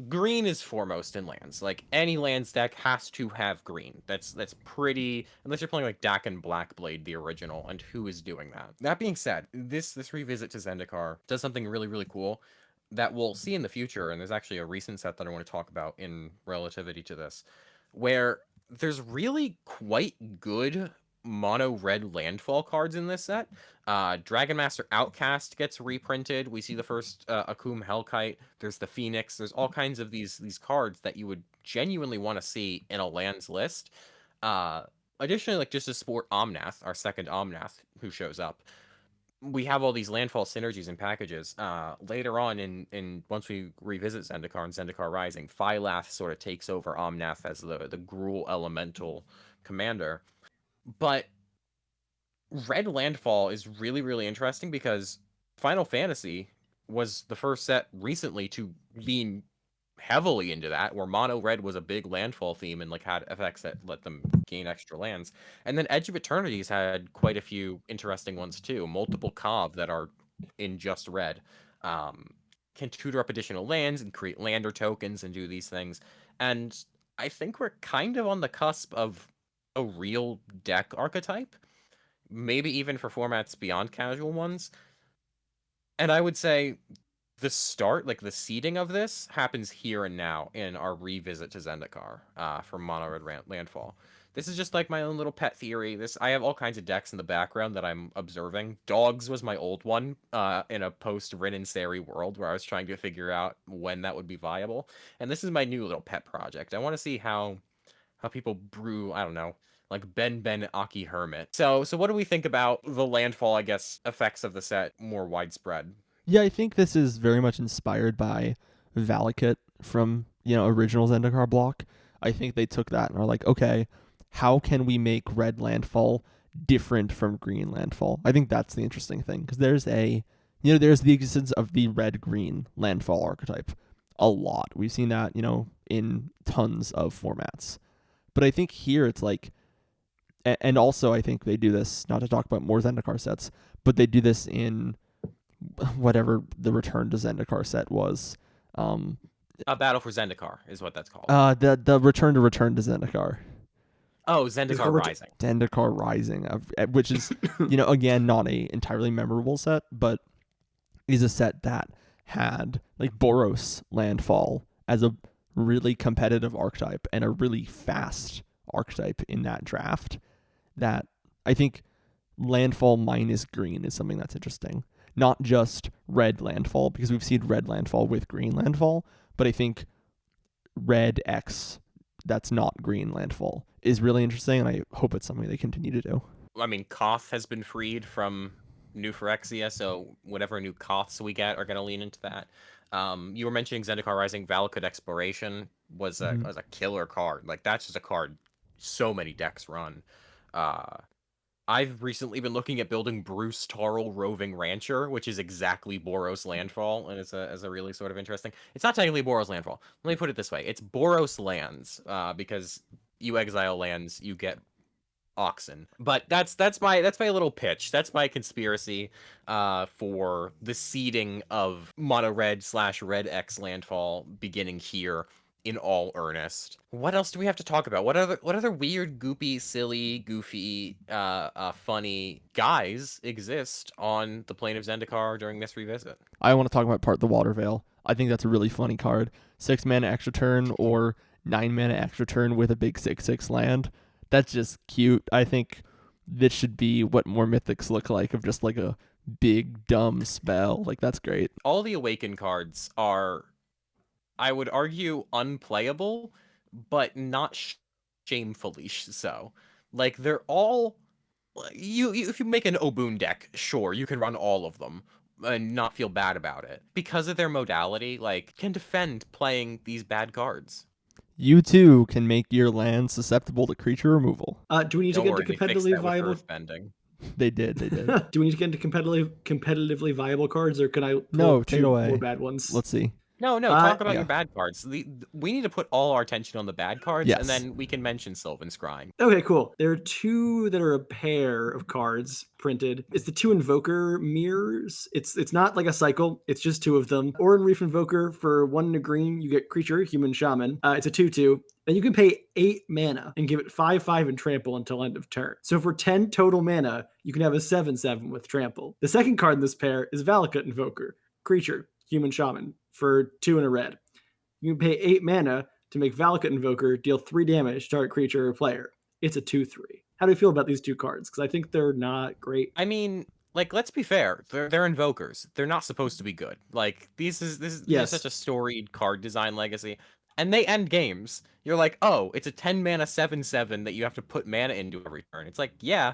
Green is foremost in lands. Like, any lands deck has to have green. That's pretty, unless you're playing like Dak and Blackblade, the original, and who is doing that. That being said, this revisit to Zendikar does something really, really cool that we'll see in the future, and there's actually a recent set that I want to talk about in relativity to this, where there's really quite good mono red landfall cards in this set. Dragon Master Outcast gets reprinted. We see the first Akum Hellkite. There's the Phoenix. There's all kinds of these cards that you would genuinely want to see in a lands list. Additionally, like, just to support Omnath, our second Omnath who shows up, we have all these landfall synergies and packages. Later on in once we revisit Zendikar and Zendikar Rising, Phylath sort of takes over Omnath as the Gruul elemental commander. But Red Landfall is really, really interesting because Final Fantasy was the first set recently to lean heavily into that, where mono red was a big landfall theme and like had effects that let them gain extra lands. And then Edge of Eternity's had quite a few interesting ones too. Multiple Kov that are in just red. Can tutor up additional lands and create lander tokens and do these things. And I think we're kind of on the cusp of a real deck archetype, maybe even for formats beyond casual ones. And I would say the start, like the seeding of this, happens here and now in our revisit to Zendikar for mono red landfall. This is just like my own little pet theory. I have all kinds of decks in the background that I'm observing. Dogs was my old one in a post-Rin and Seri world where I was trying to figure out when that would be viable. And this is my new little pet project. I want to see how people brew, I don't know, like Ben Aki Hermit. So what do we think about the landfall, I guess, effects of the set more widespread? Yeah, I think this is very much inspired by Valakut from, original Zendikar block. I think they took that and are like, okay, how can we make red landfall different from green landfall? I think that's the interesting thing, because there's there's the existence of the red-green landfall archetype a lot. We've seen that, in tons of formats. But I think here it's like, and also I think they do this, not to talk about more Zendikar sets, but they do this in whatever the Return to Zendikar set was. A Battle for Zendikar is what that's called. The Return to Zendikar. Oh, Zendikar Rising. Zendikar Rising, which is, again, not a entirely memorable set, but is a set that had like Boros Landfall as a really competitive archetype and a really fast archetype in that draft. That I think landfall minus green is something that's interesting. Not just red landfall, because we've seen red landfall with green landfall, but I think red X that's not green landfall is really interesting, and I hope it's something they continue to do. I mean, Koth has been freed from New Phyrexia, so whatever new Koths we get are going to lean into that. You were mentioning Zendikar Rising. Valakut Exploration was a killer card. Like, that's just a card so many decks run. I've recently been looking at building Bruce Tarl Roving Rancher, which is exactly Boros Landfall, and it's a really sort of interesting. It's not technically Boros Landfall. Let me put it this way: it's Boros lands, because you exile lands, you get oxen. But that's my little pitch. That's my conspiracy for the seeding of mono red / red X landfall beginning here in all earnest. What else do we have to talk about? What other weird, goopy, silly, goofy, funny guys exist on the plane of Zendikar during this revisit? I want to talk about the Waterveil. I think that's a really funny card. 6 mana extra turn or 9 mana extra turn with a big 6/6 land. That's just cute. I think this should be what more mythics look like, of just like a big dumb spell. Like, that's great. All the Awaken cards are, I would argue, unplayable, but not shamefully so. Like, they're all, if you make an Obun deck, sure, you can run all of them and not feel bad about it, because of their modality. Like, can defend playing these bad cards. You too can make your land susceptible to creature removal. Do we need Don't to worry, get they into fixed competitively that with viable? earthbending. They did. Do we need to get into competitively viable cards, or can I pull No, up take it 2 away. more bad ones? Let's see. No, talk about yeah. your bad cards. We need to put all our attention on the bad cards, Yes. and then we can mention Sylvan Scrying. Okay, cool. There are 2 that are a pair of cards printed. It's the 2 Invoker mirrors. It's not like a cycle. It's just 2 of them. Oran Reef Invoker for 1 and a green. You get creature, human shaman. It's a 2/2. And you can pay 8 mana and give it 5/5 and trample until end of turn. So for 10 total mana, you can have a 7/7 with trample. The second card in this pair is Valakut Invoker. Creature, human shaman for 2 and a red. You can pay 8 mana to make Valakut Invoker deal 3 damage to target creature or player. It's a 2/3. How do you feel about these 2 cards? Because I think they're not great. I mean, like, let's be fair. They're invokers. They're not supposed to be good. Like, this is Yes. such a storied card design legacy, and they end games. You're like, oh, it's a 10 mana 7/7 that you have to put mana into every turn. It's like, yeah,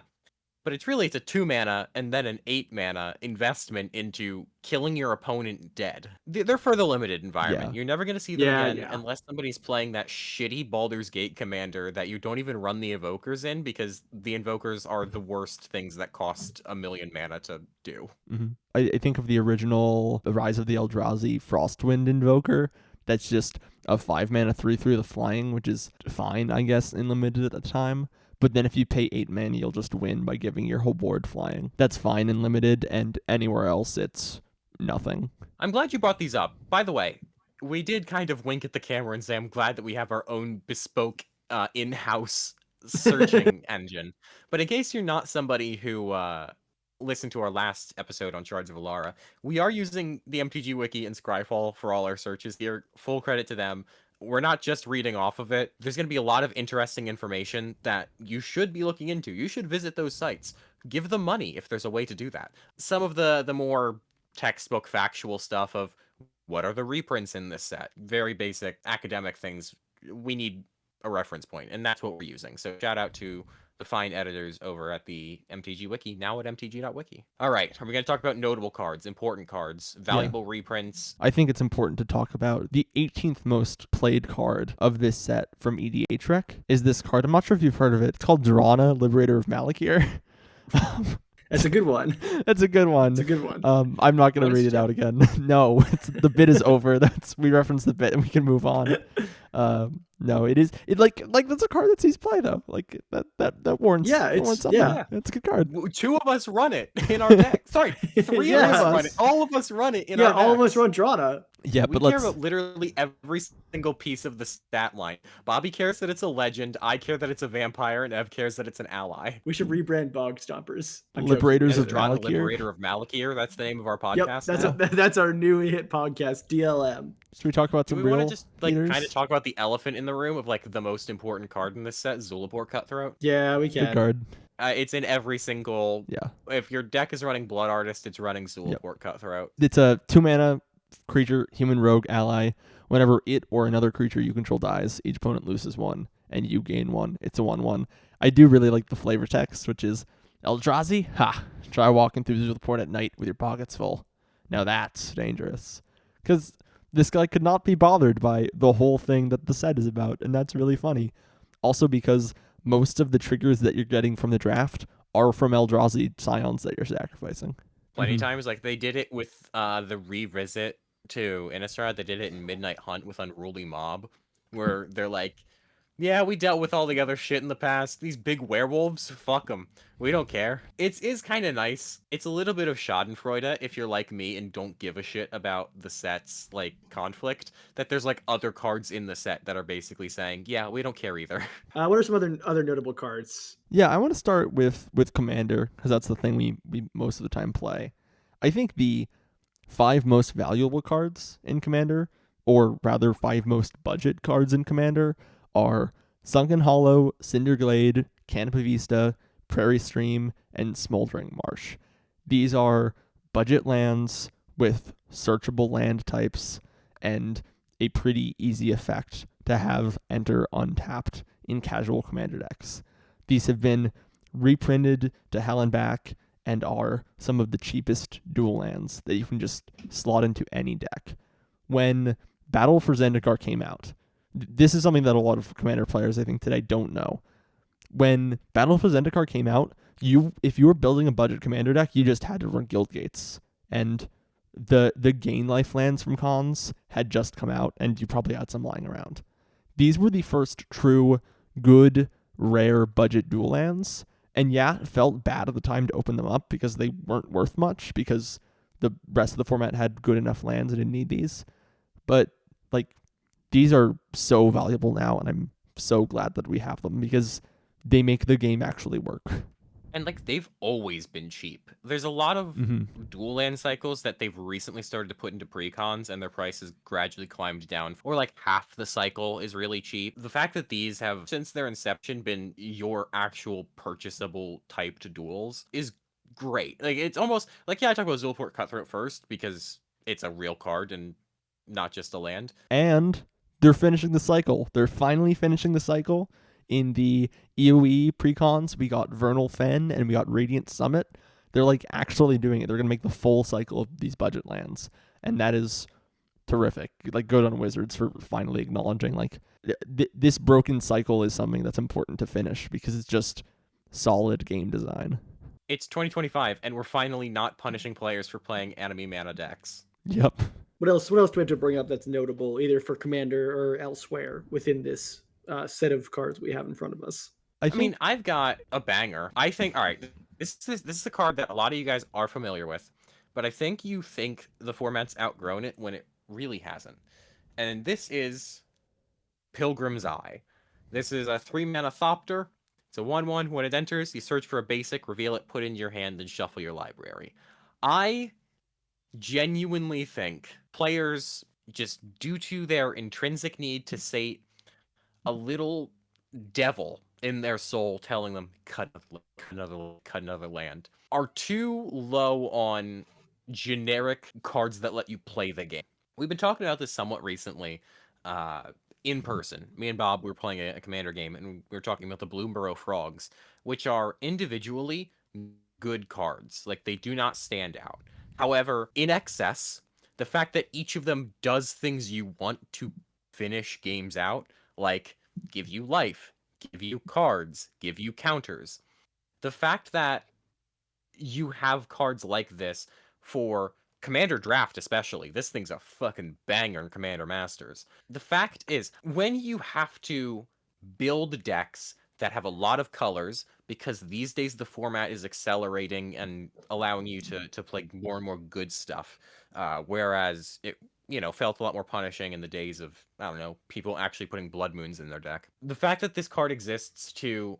but it's a 2 mana and then an 8 mana investment into killing your opponent dead. They're for the limited environment. Yeah. You're never going to see them Yeah, again yeah. unless somebody's playing that shitty Baldur's Gate commander that you don't even run the Invokers in, because the Invokers are the worst things that cost 1 million mana to do. Mm-hmm. I think of the original The Rise of the Eldrazi Frostwind Invoker. That's just a 5 mana 3/3 the flying, which is fine, I guess, in limited at the time. But then if you pay 8 mana, you'll just win by giving your whole board flying. That's fine in limited, and anywhere else, it's nothing. I'm glad you brought these up. By the way, we did kind of wink at the camera and say I'm glad that we have our own bespoke in-house searching engine. But in case you're not somebody who listened to our last episode on Shards of Alara, we are using the MTG Wiki and Scryfall for all our searches here. Full credit to them. We're not just reading off of it. There's going to be a lot of interesting information that you should be looking into. You should visit those sites. Give them money if there's a way to do that. Some of the more textbook factual stuff of what are the reprints in this set, very basic academic things, we need a reference point, and that's what we're using. So shout out to the fine editors over at the MTG Wiki, now at mtg.wiki. All right, are we going to talk about notable cards, important cards, valuable reprints? I think it's important to talk about the 18th most played card of this set from EDH Rec is this card. I'm not sure if you've heard of it. It's called Drana, Liberator of Malakir. That's a good one. That's a good one. It's a good one. I'm not going to read it out again. No, the bit is over. We referenced the bit and we can move on. No, it is. It like that's a card that sees play though. Like that warrants. Yeah, it's something. yeah. It's a good card. 2 of us run it in our deck. Sorry, 3 Yeah. of us run it. All of us run it in our Yeah, all of decks. us run Drana. Yeah, We but care let's. about literally every single piece of the stat line. Bobby cares that it's a legend. I care that it's a vampire, and Ev cares that it's an ally. We should rebrand Bogstompers. I'm Liberators joking. of Drana, Malakir. Liberator of Malakir. That's the name of our Yep, podcast. that's our new hit podcast, DLM. Should we talk about Do some we real want to just kind leaders? of talk about the elephant in the room of the most important card in this set, Zulaport Cutthroat? Yeah, we Good can. card. It's in every single. Yeah. If your deck is running Blood Artist, it's running Zulaport Cutthroat. It's a 2 mana creature, human rogue ally. Whenever it or another creature you control dies, each opponent loses 1, and you gain 1. It's a 1/1. I do really like the flavor text, which is Eldrazi. Ha! Try walking through Zulaport at night with your pockets full. Now that's dangerous, because this guy could not be bothered by the whole thing that the set is about, and that's really funny. Also, because most of the triggers that you're getting from the draft are from Eldrazi scions that you're sacrificing. Plenty times, they did it with the revisit to Innistrad. They did it in Midnight Hunt with Unruly Mob, where they're like, yeah, we dealt with all the other shit in the past. These big werewolves, fuck them. We don't care. It is kind of nice. It's a little bit of schadenfreude if you're like me and don't give a shit about the set's conflict, that there's other cards in the set that are basically saying, yeah, we don't care either. What are some other notable cards? Yeah, I want to start with Commander, because that's the thing we most of the time play. I think the 5 most valuable cards in Commander, or rather 5 most budget cards in Commander, are Sunken Hollow, Cinderglade, Canopy Vista, Prairie Stream, and Smoldering Marsh. These are budget lands with searchable land types and a pretty easy effect to have enter untapped in casual Commander decks. These have been reprinted to hell and back and are some of the cheapest dual lands that you can just slot into any deck. When Battle for Zendikar came out, this is something that a lot of Commander players, I think, today don't know. When Battle for Zendikar came out, if you were building a budget Commander deck, you just had to run Guild Gates. And the gain life lands from cons had just come out, and you probably had some lying around. These were the first true, good, rare budget dual lands. And yeah, it felt bad at the time to open them up because they weren't worth much, because the rest of the format had good enough lands and didn't need these. But like, these are so valuable now, and I'm so glad that we have them because they make the game actually work. And like, they've always been cheap. There's a lot of dual land cycles that they've recently started to put into precons, and their prices gradually climbed down, or like half the cycle is really cheap. The fact that these have, since their inception, been your actual purchasable typed duels is great. Like, it's almost like, yeah, I talk about Zulaport Cutthroat first because it's a real card and not just a land. And they're finishing the cycle. They're finally finishing the cycle. In the EOE precons, we got Vernal Fen and we got Radiant Summit. They're like actually doing it. They're going to make the full cycle of these budget lands. And that is terrific. Like, good on Wizards for finally acknowledging, like, this broken cycle is something that's important to finish because it's just solid game design. It's 2025, and we're finally not punishing players for playing enemy mana decks. Yep. What else do we have to bring up that's notable, either for Commander or elsewhere within this set of cards we have in front of us? I mean, I've got a banger. I think, all right, this is a card that a lot of you guys are familiar with, but I think you think the format's outgrown it when it really hasn't. And this is Pilgrim's Eye. This is a 3-mana Thopter. It's a 1/1. When it enters, you search for a basic, reveal it, put it in your hand, then shuffle your library. I genuinely think players, just due to their intrinsic need to sate a little devil in their soul telling them cut another land, are too low on generic cards that let you play the game. We've been talking about this somewhat recently in person. Me and Bob, we were playing a Commander game, and we were talking about the Bloomburrow Frogs, which are individually good cards. Like, they do not stand out. However, in excess, the fact that each of them does things you want to finish games out, like give you life, give you cards, give you counters. The fact that you have cards like this for Commander Draft especially, this thing's a fucking banger in Commander Masters. The fact is, when you have to build decks that have a lot of colors, because these days the format is accelerating and allowing you to play more and more good stuff, whereas it felt a lot more punishing in the days of, I don't know, people actually putting Blood Moons in their deck. The fact that this card exists to,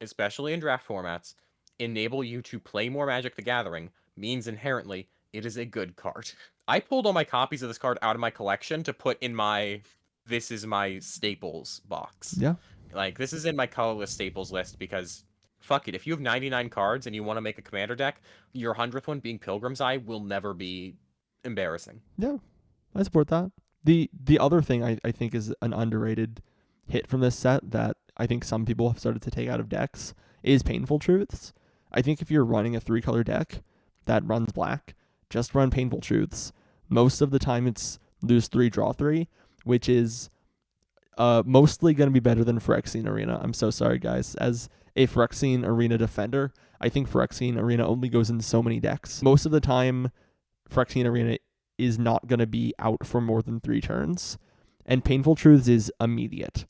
especially in draft formats, enable you to play more Magic the Gathering means inherently it is a good card. I pulled all my copies of this card out of my collection to put in my this is my staples box. Yeah. Like, this is in my colorless staples list because fuck it. If you have 99 cards and you want to make a Commander deck, your 100th one being Pilgrim's Eye will never be embarrassing. Yeah, I support that. The other thing I think is an underrated hit from this set that I think some people have started to take out of decks is Painful Truths. I think if you're running a 3-color deck that runs black, just run Painful Truths. Most of the time it's lose 3, draw 3, which is mostly going to be better than Phyrexian Arena. I'm so sorry, guys. As a Phyrexian Arena defender, I think Phyrexian Arena only goes in so many decks. Most of the time, Phyrexian Arena is not going to be out for more than 3 turns, and Painful Truths is immediate.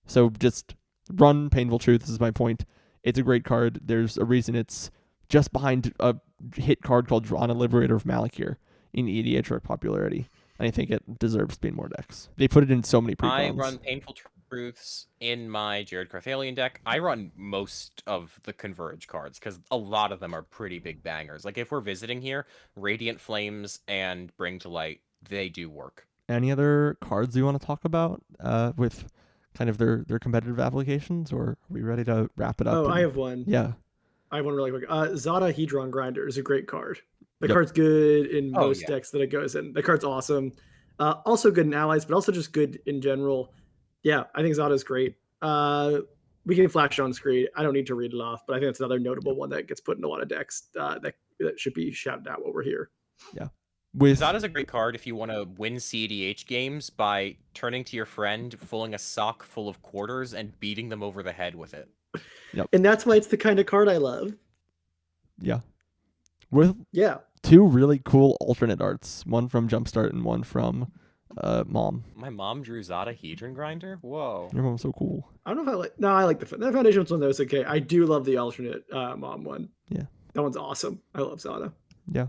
So just run Painful Truths is my point. It's a great card. There's a reason it's just behind a hit card called Drana, Liberator of Malakir in EDH popularity. And I think it deserves to be in more decks. They put it in so many precons. I run Painful Truths in my Jared Carthalion deck. I run most of the Converge cards because a lot of them are pretty big bangers. Like, if we're visiting here, Radiant Flames and Bring to Light, they do work. Any other cards you want to talk about with kind of their competitive applications, or are we ready to wrap it up? I have one. Yeah. I have one really quick. Zada Hedron Grinder is a great card. The card's good in most decks that it goes in. The card's awesome. Also good in allies, but also just good in general. Yeah, I think Zada's great. We can flash it on screen. I don't need to read it off, but I think that's another notable one that gets put in a lot of decks that should be shouted out while we're here. Yeah. Zada's a great card if you want to win CEDH games by turning to your friend, filling a sock full of quarters, and beating them over the head with it. And that's why it's the kind of card I love. Yeah. With two really cool alternate arts, one from Jumpstart and one from Mom. My mom drew Zada Hedron Grinder? Whoa. Your mom's so cool. I don't know if I like... No, I like the Foundation one. That was okay. I do love the alternate Mom one. Yeah. That one's awesome. I love Zada. Yeah.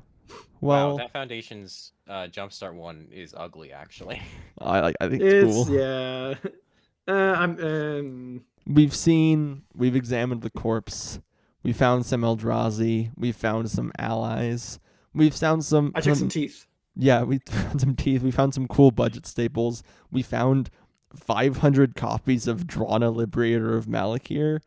Well, wow, that Foundation's Jumpstart one is ugly, actually. I think it's cool. Yeah. We've examined the corpse. We found some Eldrazi. We found some allies. We've found some... I took some teeth. Yeah, we found some teeth. We found some cool budget staples. We found 500 copies of Drana, Liberator of Malakir.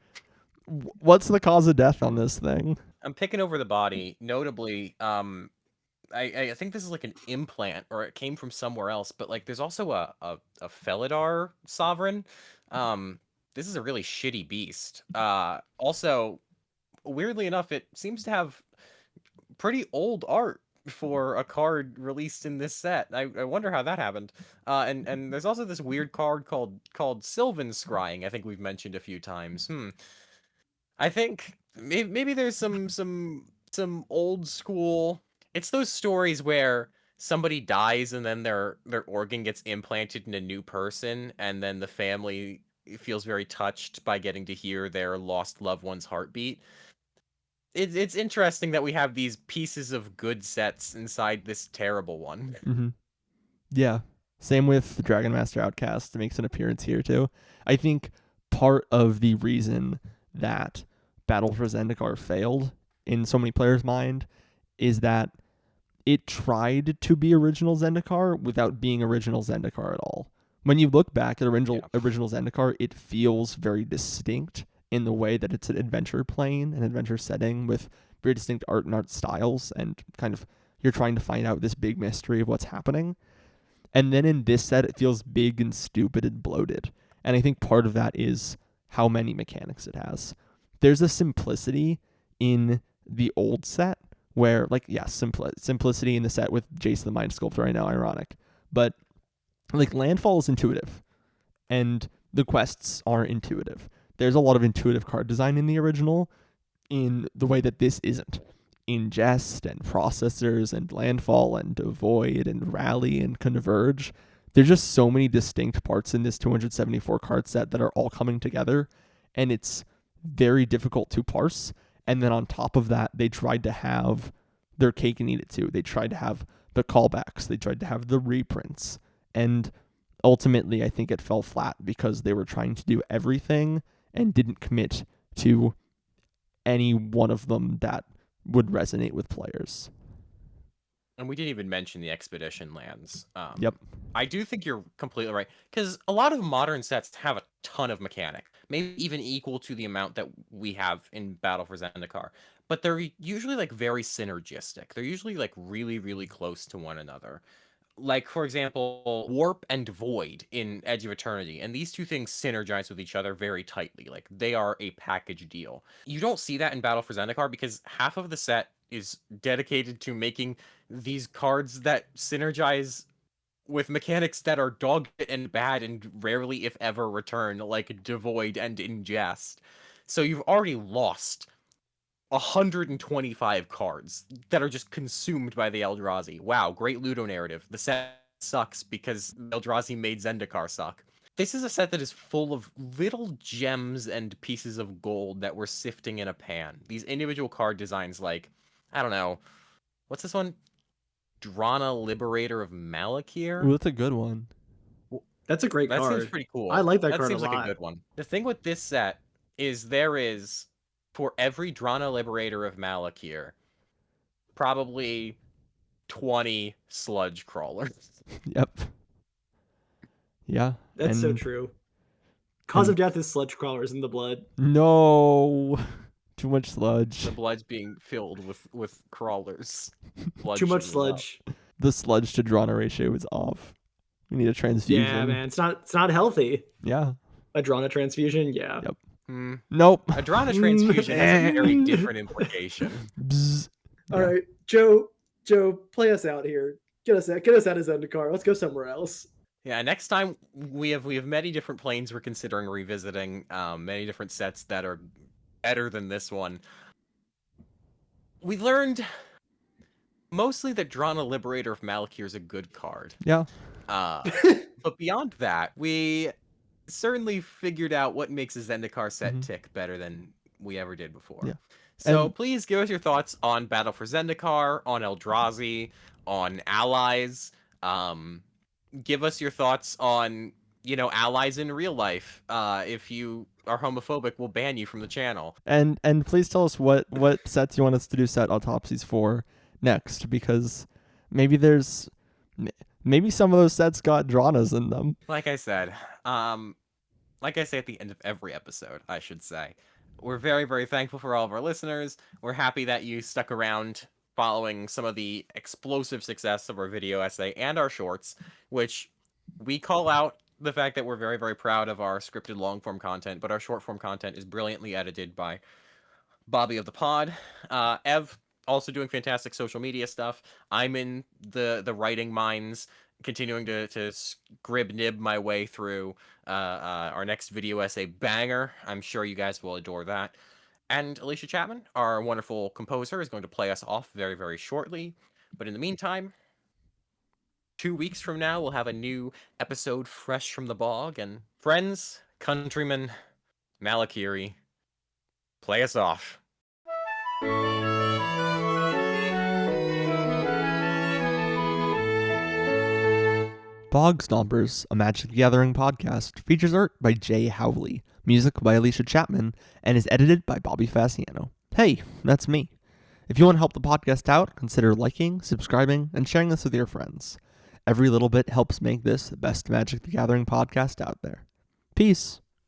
What's the cause of death on this thing? I'm picking over the body. Notably, I think this is like an implant, or it came from somewhere else. But like, there's also a Felidar Sovereign. This is a really shitty beast. Also, weirdly enough, it seems to have pretty old art for a card released in this set. I wonder how that happened. And there's also this weird card called Sylvan Scrying. I think we've mentioned a few times. I think maybe there's some old school. It's those stories where somebody dies and then their organ gets implanted in a new person, and then the family feels very touched by getting to hear their lost loved one's heartbeat. It's interesting that we have these pieces of good sets inside this terrible one. Mm-hmm. Yeah. Same with Dragon Master Outcast. It makes an appearance here too. I think part of the reason that Battle for Zendikar failed in so many players' mind is that it tried to be original Zendikar without being original Zendikar at all. When you look back at original Zendikar, it feels very distinct in the way that it's an adventure plane, an adventure setting with very distinct art and art styles, and kind of you're trying to find out this big mystery of what's happening. And then in this set, it feels big and stupid and bloated. And I think part of that is how many mechanics it has. There's a simplicity in the old set where, like, simplicity in the set with Jace the Mind Sculptor, I know, ironic. But, like, Landfall is intuitive, and the quests are intuitive. There's a lot of intuitive card design in the original in the way that this isn't. Ingest and Processors and Landfall and Avoid and Rally and Converge. There's just so many distinct parts in this 274 card set that are all coming together, and it's very difficult to parse. And then on top of that, they tried to have their cake and eat it too. They tried to have the callbacks. They tried to have the reprints. And ultimately, I think it fell flat because they were trying to do everything and didn't commit to any one of them that would resonate with players. And we didn't even mention the Expedition lands. Yep. I do think you're completely right, because a lot of modern sets have a ton of mechanic, maybe even equal to the amount that we have in Battle for Zendikar. But they're usually like very synergistic. They're usually like really, really close to one another. Like, for example, Warp and Void in Edge of Eternity, and these two things synergize with each other very tightly. Like, they are a package deal. You don't see that in Battle for Zendikar because half of the set is dedicated to making these cards that synergize with mechanics that are dog and bad and rarely, if ever, return, like Devoid and Ingest. So you've already lost 125 cards that are just consumed by the Eldrazi. Wow, great Ludo narrative. The set sucks because Eldrazi made Zendikar suck. This is a set that is full of little gems and pieces of gold that we're sifting in a pan. These individual card designs like, I don't know, what's this one? Drana, Liberator of Malakir? Ooh, that's a good one. That's a great card. That seems pretty cool. I like that card a lot. That seems like a good one. The thing with this set is there is, for every Drana Liberator of Malakir, probably 20 Sludge Crawlers. Yep. Yeah. That's so true. Cause of death is Sludge Crawlers in the blood. No. Too much sludge. The blood's being filled with crawlers. Too much sludge. The sludge to Drana ratio is off. We need a transfusion. Yeah, man. It's not healthy. Yeah. A Drana transfusion, yeah. Yep. Nope. A Drana transfusion has a very different implication. All right, Joe, play us out here. Get us out of Zendikar. Let's go somewhere else. Yeah, next time we have many different planes we're considering revisiting, many different sets that are better than this one. We learned mostly that Drana Liberator of Malakir is a good card. Yeah. But beyond that, we certainly figured out what makes a Zendikar set tick better than we ever did before. Yeah. So please give us your thoughts on Battle for Zendikar, on Eldrazi, on allies. Give us your thoughts on, allies in real life. If you are homophobic, we'll ban you from the channel. And please tell us what sets you want us to do set autopsies for next, because maybe some of those sets got Dranas in them. Like I said at the end of every episode, I should say, we're very, very thankful for all of our listeners. We're happy that you stuck around following some of the explosive success of our video essay and our shorts, which we call out the fact that we're very, very proud of our scripted long-form content, but our short-form content is brilliantly edited by Bobby of the Pod. Ev, also doing fantastic social media stuff. I'm in the writing mines, continuing to nib my way through our next video essay banger. I'm sure you guys will adore that. And Alicia Chapman, our wonderful composer, is going to play us off very, very shortly. But in the meantime, 2 weeks from now, we'll have a new episode fresh from the bog. And friends, countrymen, Malakiri, play us off. Bogstompers, a Magic the Gathering podcast, features art by Jay Howley, music by Alicia Chapman, and is edited by Bobby Fasciano. Hey, that's me. If you want to help the podcast out, consider liking, subscribing, and sharing this with your friends. Every little bit helps make this the best Magic the Gathering podcast out there. Peace.